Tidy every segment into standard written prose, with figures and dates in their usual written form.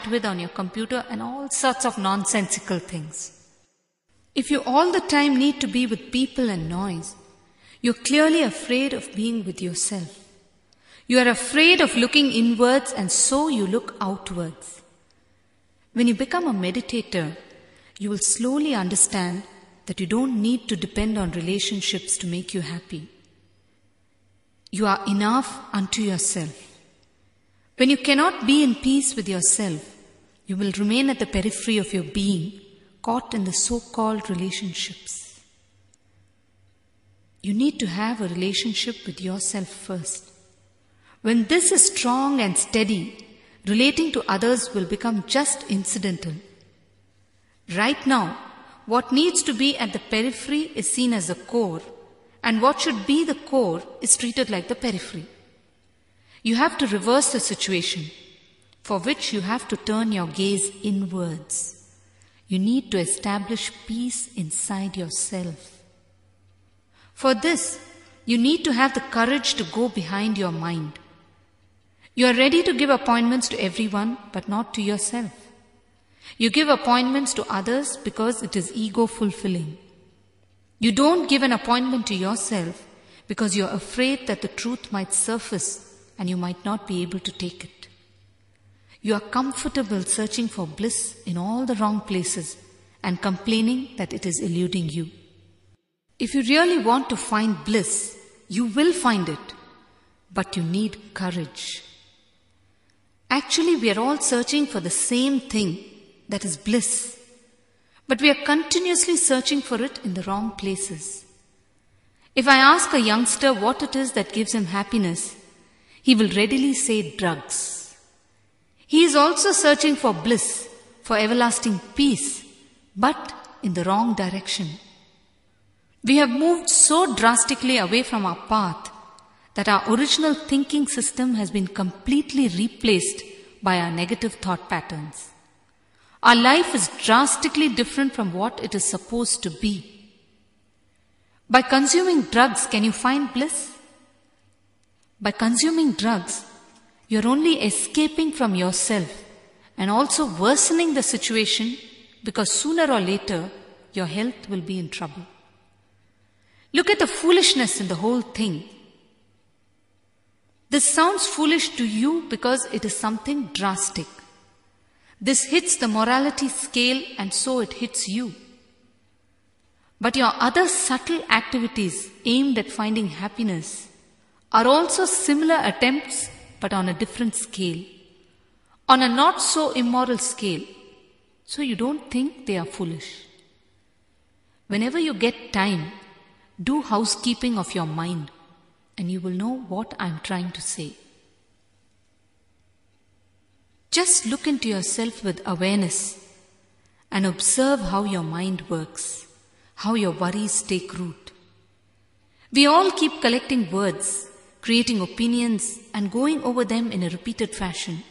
with on your computer and all sorts of nonsensical things. If you all the time need to be with people and noise, you're clearly afraid of being with yourself. You are afraid of looking inwards, and so you look outwards. When you become a meditator, you will slowly understand that you don't need to depend on relationships to make you happy. You are enough unto yourself. When you cannot be in peace with yourself, you will remain at the periphery of your being, caught in the so-called relationships. You need to have a relationship with yourself first. When this is strong and steady, relating to others will become just incidental. Right now, what needs to be at the periphery is seen as the core, and what should be the core is treated like the periphery. You have to reverse the situation, for which you have to turn your gaze inwards. You need to establish peace inside yourself. For this, you need to have the courage to go behind your mind. You are ready to give appointments to everyone, but not to yourself. You give appointments to others because it is ego-fulfilling. You don't give an appointment to yourself because you are afraid that the truth might surface and you might not be able to take it. You are comfortable searching for bliss in all the wrong places and complaining that it is eluding you. If you really want to find bliss, you will find it, but you need courage. Actually, we are all searching for the same thing, that is bliss. But we are continuously searching for it in the wrong places. If I ask a youngster what it is that gives him happiness, he will readily say drugs. He is also searching for bliss, for everlasting peace, but in the wrong direction. We have moved so drastically away from our path that our original thinking system has been completely replaced by our negative thought patterns. Our life is drastically different from what it is supposed to be. By consuming drugs, can you find bliss? By consuming drugs, you are only escaping from yourself and also worsening the situation, because sooner or later your health will be in trouble. Look at the foolishness in the whole thing. This sounds foolish to you because it is something drastic. This hits the morality scale, and so it hits you. But your other subtle activities aimed at finding happiness are also similar attempts, but on a different scale, on a not so immoral scale, so you don't think they are foolish. Whenever you get time, do housekeeping of your mind, and you will know what I am trying to say. Just look into yourself with awareness and observe how your mind works, how your worries take root. We all keep collecting words, creating opinions, and going over them in a repeated fashion.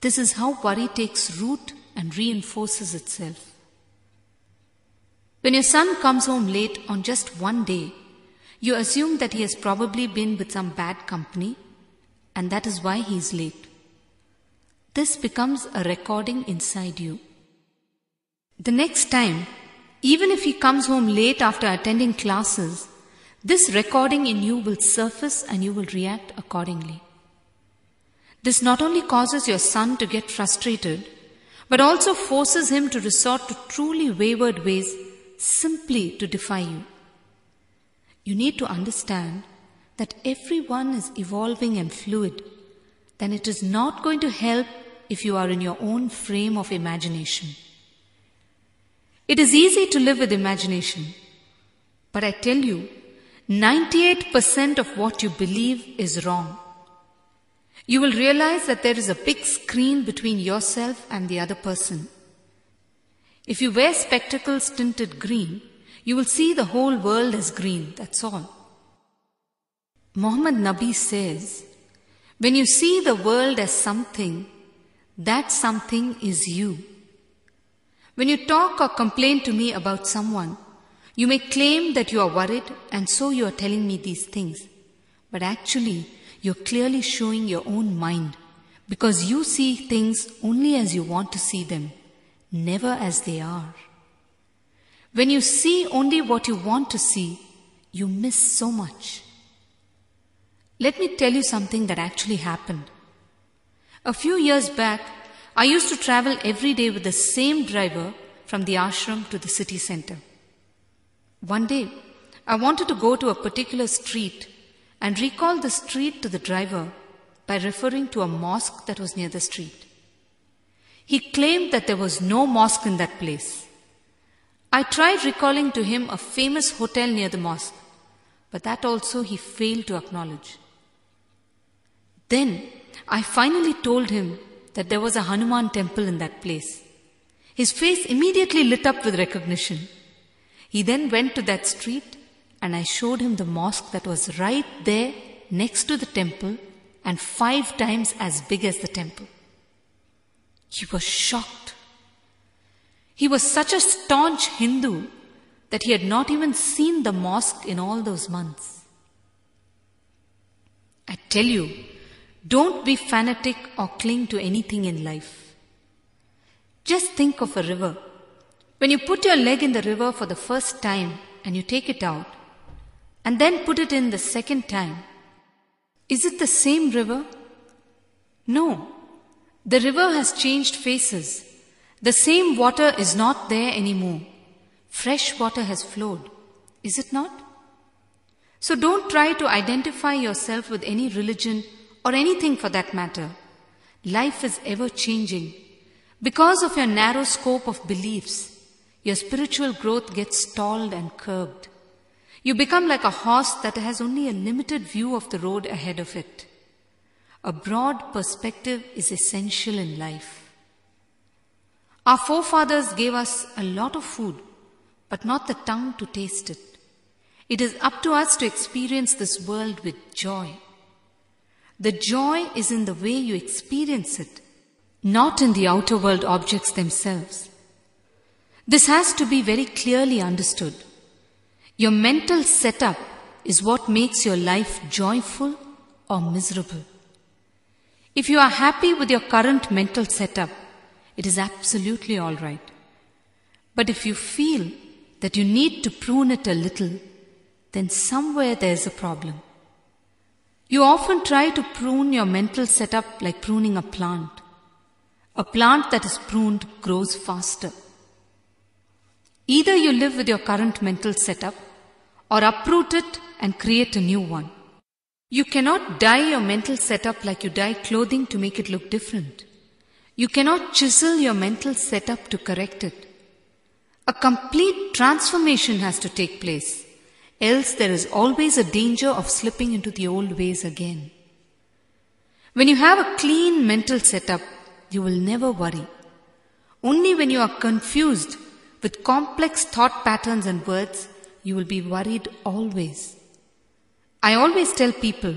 This is how worry takes root and reinforces itself. When your son comes home late on just one day, you assume that he has probably been with some bad company, and that is why he is late. This becomes a recording inside you. The next time, even if he comes home late after attending classes, this recording in you will surface and you will react accordingly. This not only causes your son to get frustrated, but also forces him to resort to truly wayward ways simply to defy you. You need to understand that everyone is evolving and fluid. Then it is not going to help if you are in your own frame of imagination. It is easy to live with imagination, but I tell you, 98% of what you believe is wrong. You will realize that there is a big screen between yourself and the other person. If you wear spectacles tinted green, you will see the whole world as green, that's all. Muhammad Nabi says, when you see the world as something, that something is you. When you talk or complain to me about someone, you may claim that you are worried and so you are telling me these things. But actually, you are clearly showing your own mind, because you see things only as you want to see them, never as they are. When you see only what you want to see, you miss so much. Let me tell you something that actually happened. A few years back, I used to travel every day with the same driver from the ashram to the city center. One day, I wanted to go to a particular street and recall the street to the driver by referring to a mosque that was near the street. He claimed that there was no mosque in that place. I tried recalling to him a famous hotel near the mosque, but that also he failed to acknowledge. Then I finally told him that there was a Hanuman temple in that place. His face immediately lit up with recognition. He then went to that street and I showed him the mosque that was right there next to the temple and 5 times as big as the temple. He was shocked. He was such a staunch Hindu that he had not even seen the mosque in all those months. I tell you, don't be fanatic or cling to anything in life. Just think of a river. When you put your leg in the river for the first time and you take it out and then put it in the second time, is it the same river? No. The river has changed faces. The same water is not there anymore. Fresh water has flowed. Is it not? So don't try to identify yourself with any religion or anything for that matter. Life is ever changing. Because of your narrow scope of beliefs, your spiritual growth gets stalled and curbed. You become like a horse that has only a limited view of the road ahead of it. A broad perspective is essential in life. Our forefathers gave us a lot of food, but not the tongue to taste it. It is up to us to experience this world with joy. The joy is in the way you experience it, not in the outer world objects themselves. This has to be very clearly understood. Your mental setup is what makes your life joyful or miserable. If you are happy with your current mental setup, it is absolutely all right. But if you feel that you need to prune it a little, then somewhere there is a problem. You often try to prune your mental setup like pruning a plant. A plant that is pruned grows faster. Either you live with your current mental setup or uproot it and create a new one. You cannot dye your mental setup like you dye clothing to make it look different. You cannot chisel your mental setup to correct it. A complete transformation has to take place, else there is always a danger of slipping into the old ways again. When you have a clean mental setup, you will never worry. Only when you are confused with complex thought patterns and words, you will be worried always. I always tell people,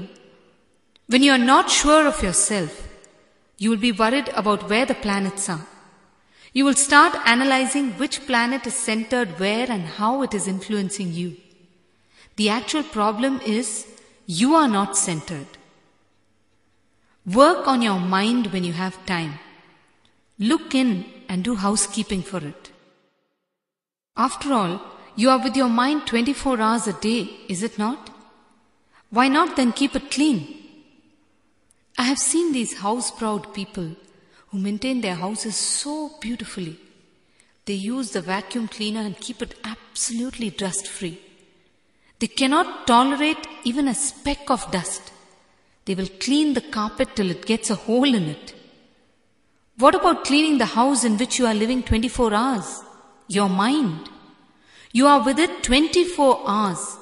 when you are not sure of yourself, you will be worried about where the planets are. You will start analyzing which planet is centered where and how it is influencing you. The actual problem is you are not centered. Work on your mind when you have time. Look in and do housekeeping for it. After all, you are with your mind 24 hours a day, is it not? Why not then keep it clean? I have seen these house-proud people who maintain their houses so beautifully. They use the vacuum cleaner and keep it absolutely dust-free. They cannot tolerate even a speck of dust. They will clean the carpet till it gets a hole in it. What about cleaning the house in which you are living 24 hours? Your mind. You are with it 24 hours.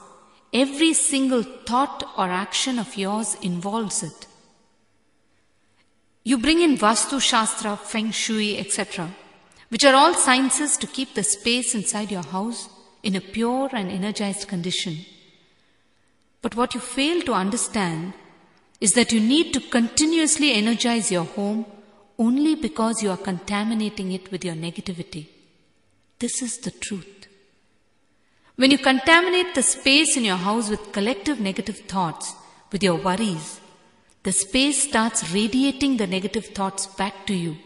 Every single thought or action of yours involves it. You bring in Vastu Shastra, Feng Shui, etc., which are all sciences to keep the space inside your house in a pure and energized condition. But what you fail to understand is that you need to continuously energize your home only because you are contaminating it with your negativity. This is the truth. When you contaminate the space in your house with collective negative thoughts, with your worries, The space starts radiating the negative thoughts back to you.